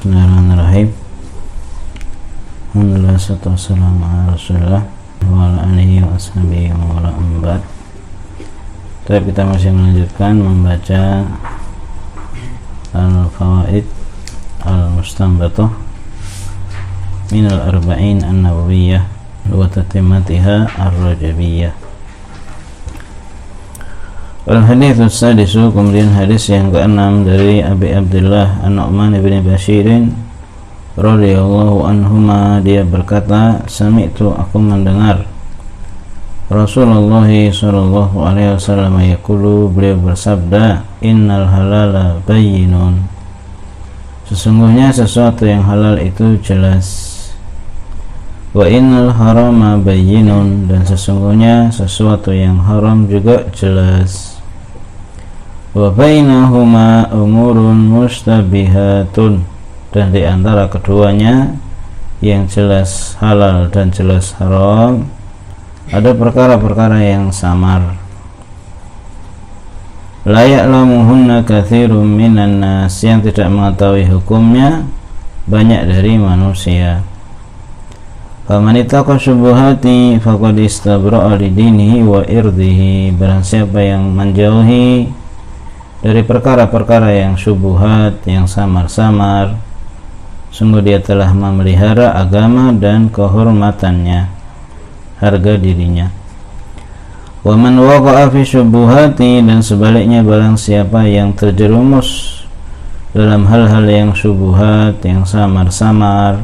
Bismillahirrahmanirrahim. Alhamdulillah, wassalamu ala Rasulillah wa ala alihi wa ashabihi wa ala ambad. Kita masih melanjutkan membaca Al-Fawaid Al-Mustanbatah min Al-Arba'in An-Nawawiyyah wa tatimatiha Ar-Rajabiyah. Al-Hadits Sadisu, kemudian hadis yang ke-6 dari Abi Abdullah An-Nu'man bin Bashirin radhiyallahu anhuma, dia berkata, sami'tu, aku mendengar Rasulullah sallallahu alaihi wasallam yaqulu, beliau bersabda, innal halala bayyinun, sesungguhnya sesuatu yang halal itu jelas, wa innal harama bayyinun, dan sesungguhnya sesuatu yang haram juga jelas, wa bainahuma umurun mustabihatun, dan di antara keduanya yang jelas halal dan jelas haram ada perkara-perkara yang samar. La ya'lamuhunna katsirun minan nas, yang tidak mengetahui hukumnya banyak dari manusia. Faman ittaqa syubuhati faqad istabra'a lidinihi wa irdihi, barang siapa yang menjauhi dari perkara-perkara yang syubhat, yang samar-samar, sungguh dia telah memelihara agama dan kehormatannya, harga dirinya. Wa man waqa'a fi syubuhati, dan sebaliknya barang siapa yang terjerumus dalam hal-hal yang syubhat, yang samar-samar,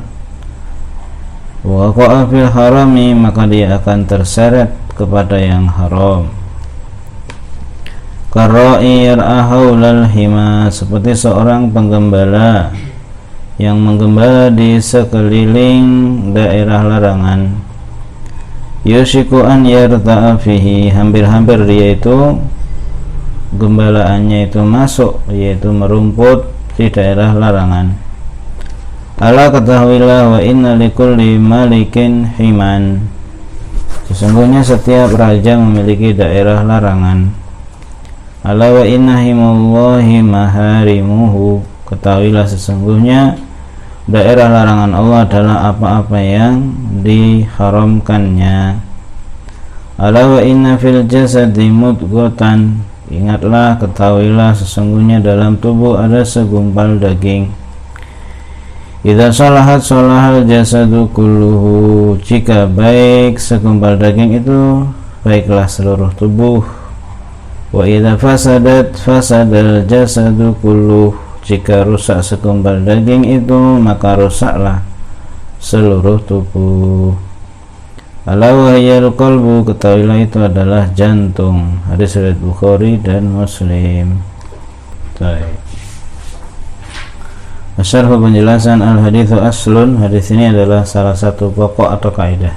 waqa'a fil harami, maka dia akan terseret kepada yang haram. Karra'i yar'a haulal hima, seperti seorang penggembala yang menggembala di sekeliling daerah larangan. Yushiku an yarta'a fihi, hampir-hampir dia itu gembalaannya itu masuk, yaitu merumput di daerah larangan. Ala ketahuilah, wa inna likulli malikin himan, sesungguhnya setiap raja memiliki daerah larangan. Ala wa inna himallahi maharimuhu, ketahuilah sesungguhnya daerah larangan Allah adalah apa-apa yang diharamkannya. Ala wa inna fil jasadi mudghatan, ingatlah, ketahuilah sesungguhnya dalam tubuh ada segumpal daging. Idza salahat salahal jasadu kulluhu, jika baik segumpal daging itu, baiklah seluruh tubuh. Wa idza fasadat fasadal jasadu kulluh, jika rusak segumpal daging itu, maka rusaklah seluruh tubuh. Ala wahyal qalbu, ketahuilah itu adalah jantung. Hadis riwayat Bukhari dan Muslim. Baik. Syarh penjelasan al-haditsu aslun, hadis ini adalah salah satu pokok atau kaidah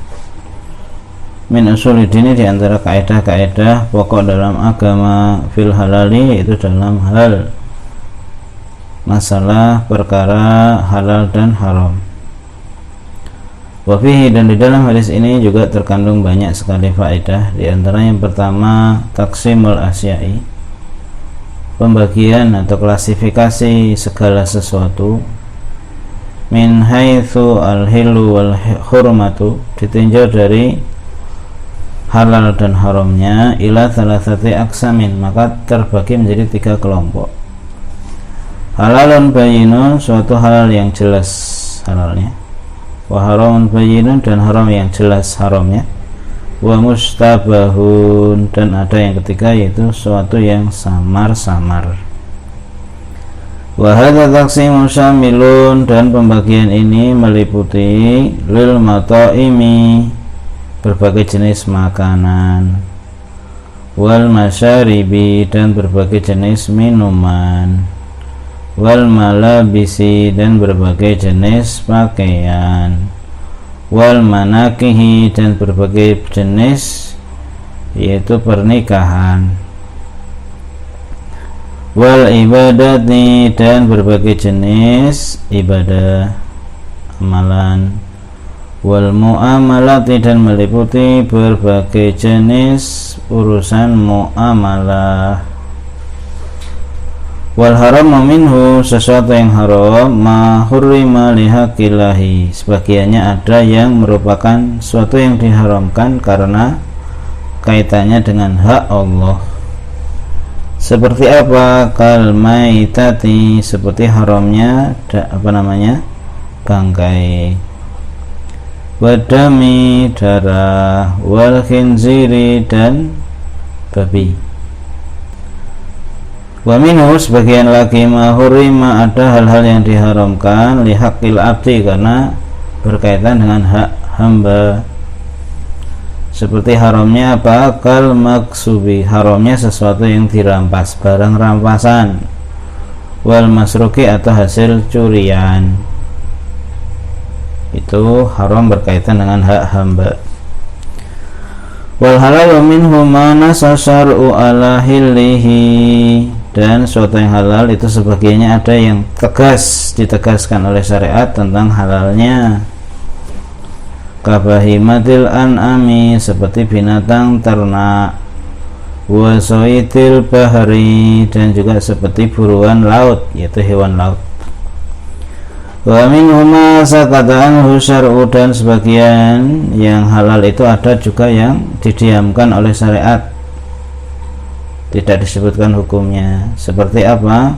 min usulid-din, di antara kaidah-kaidah pokok dalam agama, fil halali, itu dalam hal masalah perkara halal dan haram. Wa fihi, dan di dalam hadis ini juga terkandung banyak sekali faedah. Di antara yang pertama, taqsimul asyai, pembagian atau klasifikasi segala sesuatu, min haitsu al-hilu wal hurmatu, ditinjau dari halal dan haramnya, ila thalathati aksamin, maka terbagi menjadi 3 kelompok. Halalun bayyinun, suatu halal yang jelas halalnya, wa haramun bayyinun, dan haram yang jelas haramnya, wa mustabahun, dan ada yang ketiga yaitu suatu yang samar-samar. Wa hadza taqsimu syamilun, dan pembagian ini meliputi lil mataimi, berbagai jenis makanan, wal masyaribi, dan berbagai jenis minuman, wal malabisi, dan berbagai jenis pakaian, wal manakihi, dan berbagai jenis yaitu pernikahan, wal ibadati, dan berbagai jenis ibadah, amalan, wal muamalati, dan meliputi berbagai jenis urusan muamalah, Wal haram minhu, sesuatu yang haram, ma hurrima lihaqillahi, sebagiannya ada yang merupakan sesuatu yang diharamkan karena kaitannya dengan hak Allah. Seperti apa? Kal maitati, seperti haramnya bangkai, wadami, darah, wal khinziri, dan babi. Wa minhu, sebagian lagi, ma hurima, ada hal-hal yang diharamkan lihaqqil abdi, karena berkaitan dengan hak hamba. Seperti haramnya apa? Kal maksubi, haramnya sesuatu yang dirampas, barang rampasan. Wal masruki, atau hasil curian, itu haram berkaitan dengan hak hamba. Wal halal minhu ma nassa syar'u ala hillihi, dan suatu yang halal itu sebagiannya ada yang ditegaskan oleh syariat tentang halalnya. Kabahimatil an'ami, seperti binatang ternak, wasoitil bahari, dan juga seperti buruan laut, yaitu hewan laut. Wa minhuma sakata anhu syar'u, dan sebagian yang halal itu ada juga yang didiamkan oleh syariat, tidak disebutkan hukumnya. Seperti apa?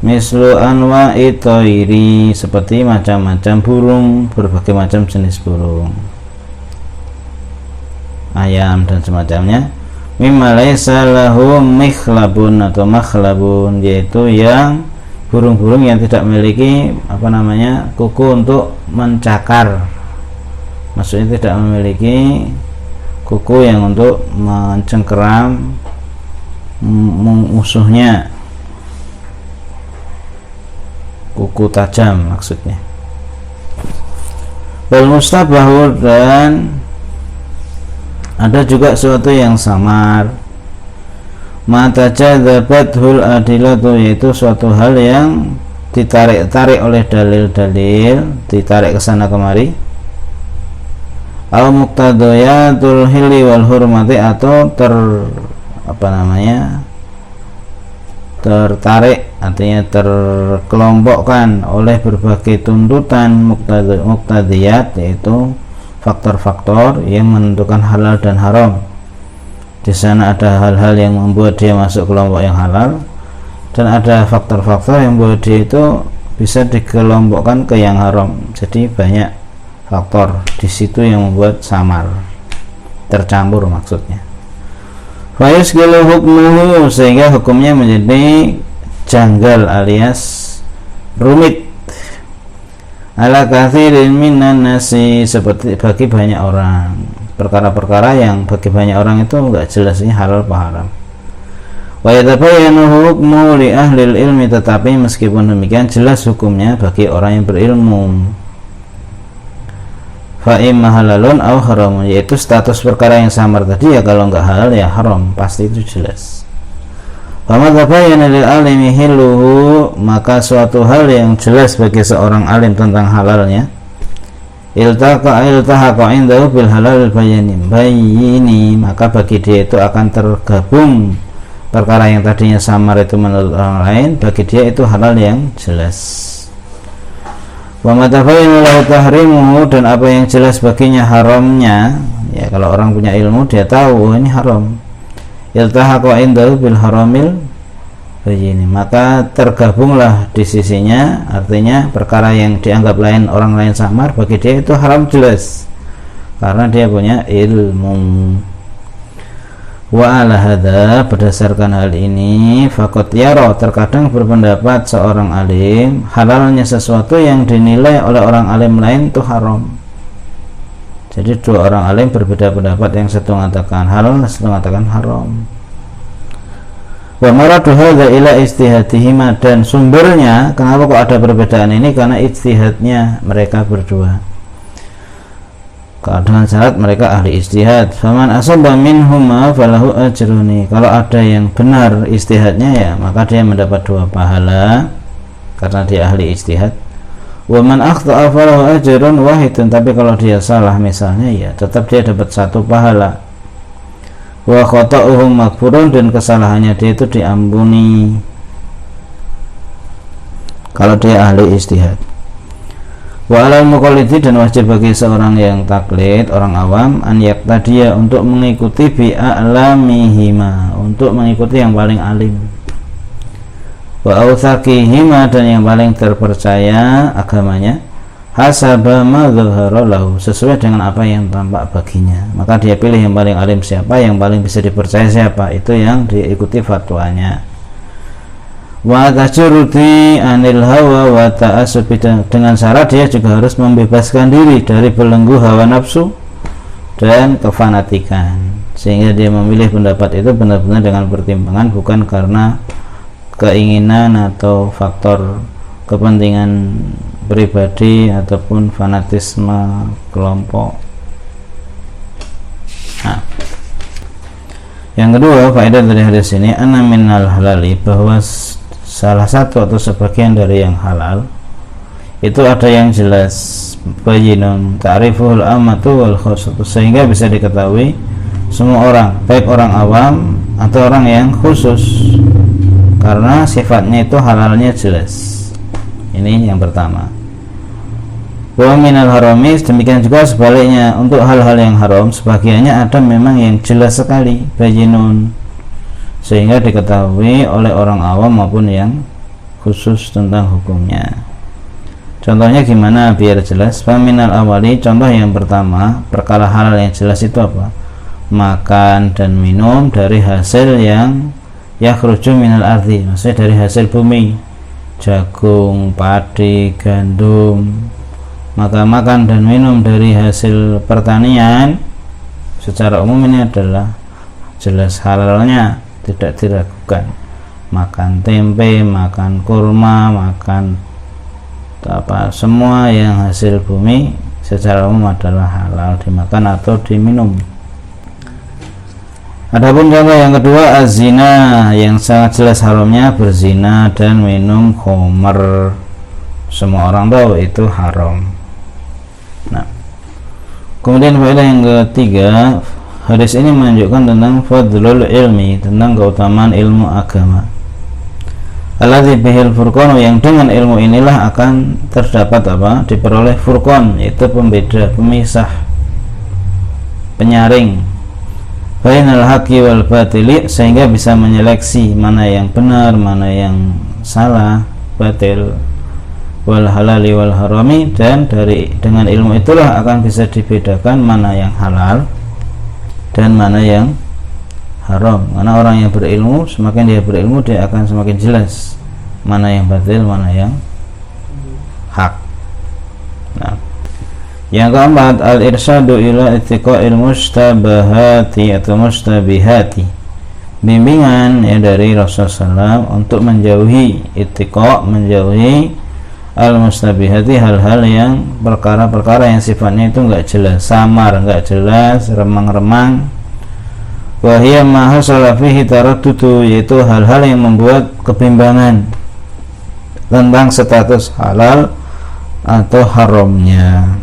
Mislu anwa'i toiri, seperti macam-macam burung, berbagai macam jenis burung, ayam dan semacamnya. Mimma laisa lahu mikhlabun atau makhlabun, yaitu yang burung-burung yang tidak memiliki kuku untuk mencakar, maksudnya tidak memiliki kuku yang untuk mencengkeram musuhnya, kuku tajam maksudnya. Wal mustabahu, dan ada juga sesuatu yang samar. Mata jadzabathul adilatu, yaitu suatu hal yang ditarik-tarik oleh dalil-dalil, ditarik ke sana kemari. Al muqtadayatul hilli wal hurmati, atau tertarik, artinya terkelompokkan oleh berbagai tuntutan muqtadiyat, yaitu faktor-faktor yang menentukan halal dan haram. Di sana ada hal-hal yang membuat dia masuk kelompok yang halal, dan ada faktor-faktor yang membuat dia itu bisa dikelompokkan ke yang haram. Jadi banyak faktor di situ yang membuat samar, tercampur maksudnya. Fayusgilu hukmuhu, sehingga hukumnya menjadi janggal alias rumit. Ala katsirin minan nasi, seperti bagi banyak orang, perkara-perkara yang bagi banyak orang itu enggak jelasnya halal apa haram. Wa yatabayyanu hukmu li ahlil ilmi, tetapi meskipun demikian jelas hukumnya bagi orang yang berilmu. Fa imma halalun aw haramun, yaitu status perkara yang samar tadi, ya kalau enggak halal ya haram, pasti itu jelas. Fa ma tabayyana lil alimi hiluhu, maka suatu hal yang jelas bagi seorang alim tentang halalnya, iltahaqa indahu bil halal bayini, maka bagi dia itu akan tergabung perkara yang tadinya samar itu menurut orang lain, bagi dia itu halal yang jelas. Wa matabayyana lahu tahrimuhu, dan apa yang jelas baginya haramnya, ya kalau orang punya ilmu dia tahu ini haram. Iltahaqa indahu bil haramil bayyin, maka tergabunglah di sisinya, artinya perkara yang dianggap lain orang lain samar, bagi dia itu haram jelas karena dia punya ilmu. Wa ala hadza, berdasarkan hal ini, faqad yara, terkadang berpendapat seorang alim halalnya sesuatu yang dinilai oleh orang alim lain itu haram. Jadi dua orang alim berbeda pendapat, yang satu mengatakan halal, satu mengatakan haram. Wa maradu hadza ila ijtihadihima, dan sumbernya kenapa kok ada perbedaan ini, karena ijtihadnya mereka berdua. Dengan syarat mereka ahli ijtihad. Faman asaba minhuma falahu ajruni, kalau ada yang benar ijtihadnya ya maka dia mendapat 2 pahala karena dia ahli ijtihad. Wa man akhta'a falahu ajrun wahidun, tapi kalau dia salah misalnya ya tetap dia dapat 1 pahala. Wa khata'uhum maghfurun, dan kesalahannya dia itu diampuni. kalau dia ahli ijtihad. Wa alal muqallidi, dan wajib bagi seorang yang taklid, orang awam, an yaqtadiya, untuk mengikuti bi a'lamihima, untuk mengikuti yang paling alim, wa awthaqihima, dan yang paling terpercaya agamanya, hasaba ma dzahara lahu, sesuai dengan apa yang tampak baginya. Maka dia pilih yang paling alim siapa, yang paling bisa dipercaya siapa, itu yang diikuti fatwanya. Wa tajuruti anil hawa wa ta'assubi, dengan syarat dia juga harus membebaskan diri dari belenggu hawa nafsu dan kefanatikan, sehingga dia memilih pendapat itu benar-benar dengan pertimbangan, bukan karena keinginan atau faktor kepentingan pribadi ataupun fanatisme kelompok. Nah, yang kedua, faedah dari hadis ini, anna minal halali, bahwa salah satu atau sebagian dari yang halal itu ada yang jelas, bayinun ta'rifuhul amatu wal khusus, sehingga bisa diketahui semua orang, baik orang awam atau orang yang khusus, karena sifatnya itu halalnya jelas. Ini yang pertama. Wa minal haramis, demikian juga sebaliknya, untuk hal-hal yang haram sebagiannya ada memang yang jelas sekali, bayinun, sehingga diketahui oleh orang awam maupun yang khusus tentang hukumnya. Contohnya gimana biar jelas? Faminal awali, contoh yang pertama, perkara halal yang jelas itu apa? Makan dan minum dari hasil yang yakhruju minal ardi, maksudnya dari hasil bumi, jagung, padi, gandum. Maka makan dan minum dari hasil pertanian secara umum ini adalah jelas halalnya, tidak diragukan. Makan tempe, makan kurma, makan semua yang hasil bumi secara umum adalah halal dimakan atau diminum. Adapun contoh yang kedua, az-zina, yang sangat jelas haramnya berzina dan minum khamr, semua orang tahu itu haram. Nah, kemudian faedah yang ketiga, hadis ini menunjukkan tentang fadlul ilmi, tentang keutamaan ilmu agama. Alladzi bihil furqan, yang dengan ilmu inilah akan terdapat apa? Diperoleh furqan, yaitu pembeda, pemisah, penyaring bainal haqqi wal batili, sehingga bisa menyeleksi mana yang benar, mana yang salah, batil, wal halali wal harami, dan dengan ilmu itulah akan bisa dibedakan mana yang halal dan mana yang haram. Karena orang yang berilmu, semakin dia berilmu, dia akan semakin jelas mana yang batil, mana yang hak. Nah, yang keempat, al-irsyadu ila ittiqa'il mustabahati atau mustabihati, bimbingan ya dari Rasulullah SAW untuk menjauhi ittiqa', menjauhi al-mustabihati, hal-hal yang perkara-perkara yang sifatnya itu enggak jelas, samar, enggak jelas, remang-remang. Wa hiya ma hasala fihi taraddudu, yaitu hal-hal yang membuat kebimbangan tentang status halal atau haramnya.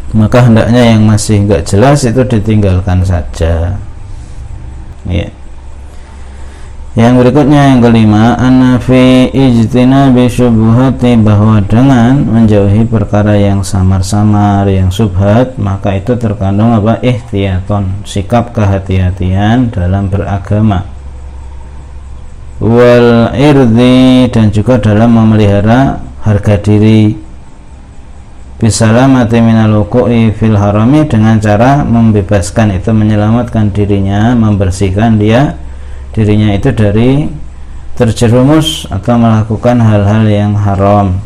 Maka hendaknya yang masih enggak jelas itu ditinggalkan saja. Ya. Yang berikutnya, yang kelima, anna fi ijtinabi syubhati, bahwa dengan menjauhi perkara yang samar-samar, yang subhat, maka itu terkandung apa? Ihtiyaton, sikap kehati-hatian dalam beragama, wal irdi, dan juga dalam memelihara harga diri, bisalamati minal wuqu'i fil harami, dengan cara membebaskan itu, menyelamatkan dirinya, membersihkan dirinya itu dari terjerumus atau melakukan hal-hal yang haram,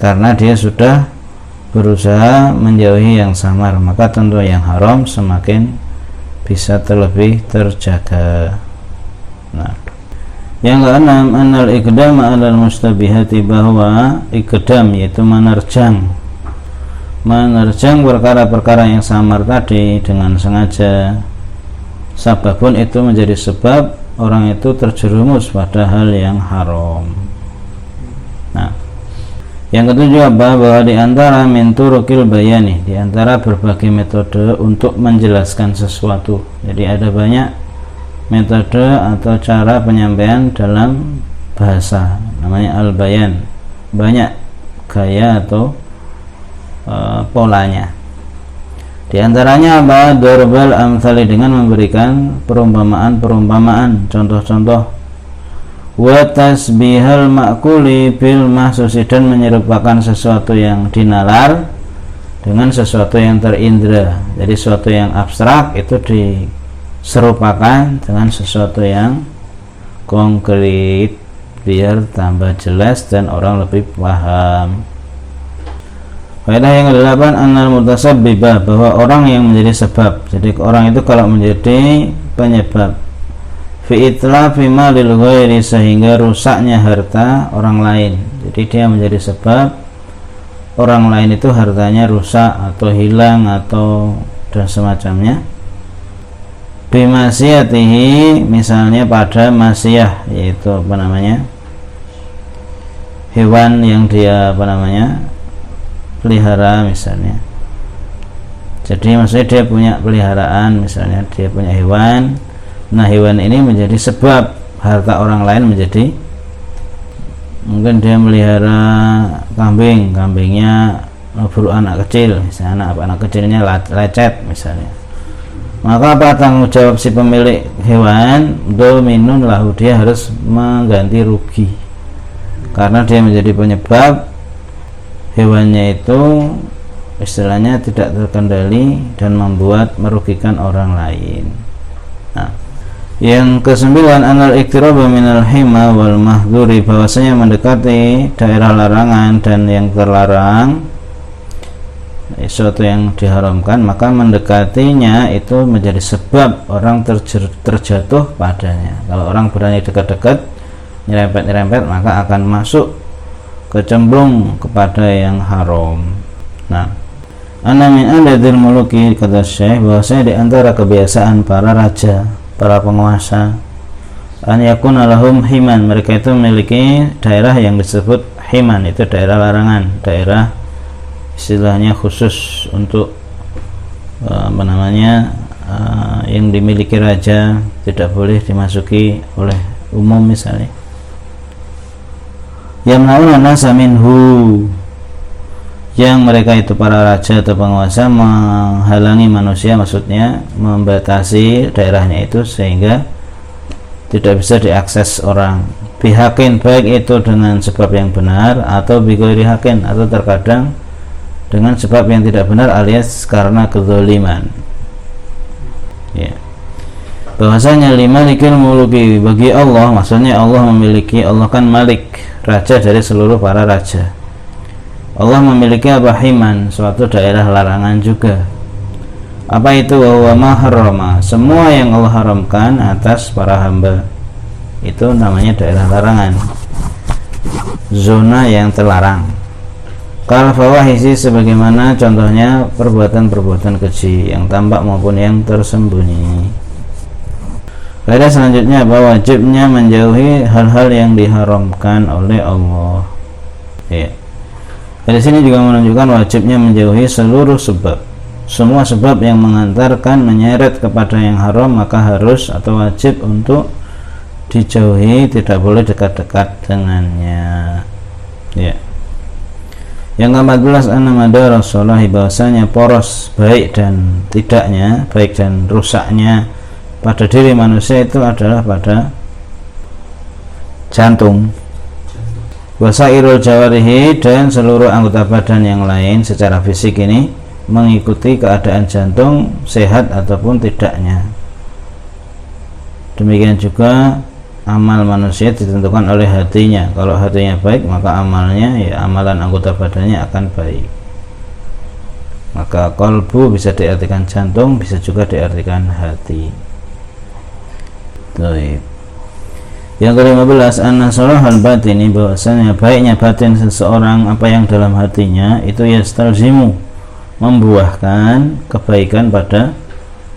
karena dia sudah berusaha menjauhi yang samar, maka tentu yang haram semakin bisa terlebih terjaga. Nah, yang keenam, anal iqdam alal mustabihati, bahwa iqdam yaitu menerjang perkara-perkara yang samar tadi dengan sengaja, sababun itu menjadi sebab orang itu terjerumus pada hal yang haram. Nah, yang ketujuh, bahwa di antara min turukil bayani, di antara berbagai metode untuk menjelaskan sesuatu. Jadi ada banyak metode atau cara penyampaian dalam bahasa, namanya al-bayan, banyak gaya atau polanya. Di antaranya apa? Darbal amthali, dengan memberikan perumpamaan, contoh-contoh. Wa tasbihal ma'kuli bil mahsusi, dan menyerupakan sesuatu yang dinalar dengan sesuatu yang terindra. Jadi sesuatu yang abstrak itu diserupakan dengan sesuatu yang konkret biar tambah jelas dan orang lebih paham. Faedah yang ke-8, annal mutasabbibah, bahwa orang yang menjadi sebab. Jadi orang itu kalau menjadi penyebab fi itlafi malil ghairi, sehingga rusaknya harta orang lain. Jadi dia menjadi sebab orang lain itu hartanya rusak atau hilang atau dan semacamnya. Bimasiyatihi, misalnya pada masiyah, yaitu hewan yang dia pelihara misalnya. Jadi maksudnya dia punya peliharaan, misalnya dia punya hewan. Nah, hewan ini menjadi sebab harta orang lain menjadi, mungkin dia melihara kambingnya beru anak kecil, misalnya anak kecilnya lecet misalnya. Maka apa tanggung jawab si pemilik hewan? Dominun lahu, dia harus mengganti rugi karena dia menjadi penyebab hewannya itu istilahnya tidak terkendali dan merugikan orang lain. Nah, yang ke-9, anal iqtiraba minal hima wal mahdhuri, bahwasanya mendekati daerah larangan dan yang terlarang, sesuatu yang diharamkan, maka mendekatinya itu menjadi sebab orang terjatuh padanya. Kalau orang berani dekat-dekat, nyerempet, maka akan masuk, kecemplung kepada yang haram. Nah, ana min adadil muluki, kata Syekh, bahwasanya di antara kebiasaan para raja, para penguasa, an yakuna lahum himan, mereka itu memiliki daerah yang disebut himan, itu daerah larangan, daerah istilahnya khusus untuk yang dimiliki raja, tidak boleh dimasuki oleh umum misalnya. Yamnauna nasa minhu, yang mereka itu para raja atau penguasa menghalangi manusia, maksudnya membatasi daerahnya itu sehingga tidak bisa diakses orang. Bihakin, baik itu dengan sebab yang benar atau bighairi hakin, atau terkadang dengan sebab yang tidak benar alias karena kezaliman. Ya. Bahwasanya limalikil muluki, bagi Allah, maksudnya Allah memiliki, Allah kan malik, raja dari seluruh para raja. Allah memiliki apa? Himan, suatu daerah larangan juga. Apa itu? Wa ma harrama, semua yang Allah haramkan atas para hamba, itu namanya daerah larangan, zona yang terlarang. Kal fawahisi, sebagaimana contohnya perbuatan-perbuatan keji yang tampak maupun yang tersembunyi. Faedah selanjutnya, bahwa wajibnya menjauhi hal-hal yang diharamkan oleh Allah. Ya. Dari sini juga menunjukkan wajibnya menjauhi seluruh sebab. Semua sebab yang mengantarkan menyeret kepada yang haram, maka harus atau wajib untuk dijauhi, tidak boleh dekat-dekat dengannya. Ya. Yang ke-14, anna madar as-salahi, bahwasanya poros baik dan tidaknya, baik dan rusaknya pada diri manusia itu adalah pada jantung. Wasairul jawarihi, dan seluruh anggota badan yang lain secara fisik ini mengikuti keadaan jantung sehat ataupun tidaknya. Demikian juga amal manusia ditentukan oleh hatinya. Kalau hatinya baik, maka amalnya, ya amalan anggota badannya akan baik. Maka qalbu bisa diartikan jantung, bisa juga diartikan hati. Yang ke-15, anna salahal batini, bahwasanya baiknya batin seseorang, apa yang dalam hatinya itu yastalzimu, membuahkan kebaikan pada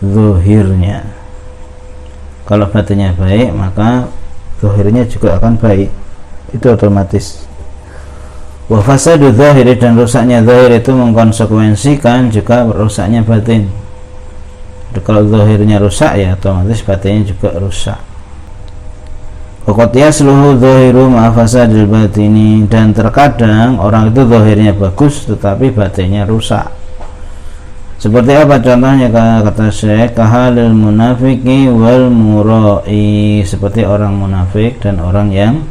zahirnya. Kalau batinnya baik, maka zahirnya juga akan baik, itu otomatis. Wa fasadu zahiri, dan rusaknya zahir itu mengkonsekuensikan juga rusaknya batin. Jadi kalau zahirnya rusak, ya otomatis batinnya juga rusak. Qad yasluhu dhahiru ma fasadil batini, dan terkadang orang itu zahirnya bagus tetapi batinnya rusak. Seperti apa contohnya? Kata Syekh, kahalil munafiki wal murai, seperti orang munafik dan orang yang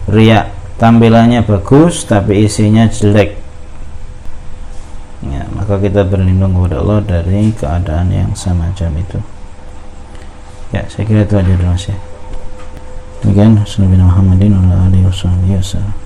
riya, tampilannya bagus tapi isinya jelek. Ya, maka kita berlindung kepada Allah dari keadaan yang semacam itu. Ya, saya kira itu aja dulu, Syekh. Demikian, Nabi Muhammadin wa alihi wasallam.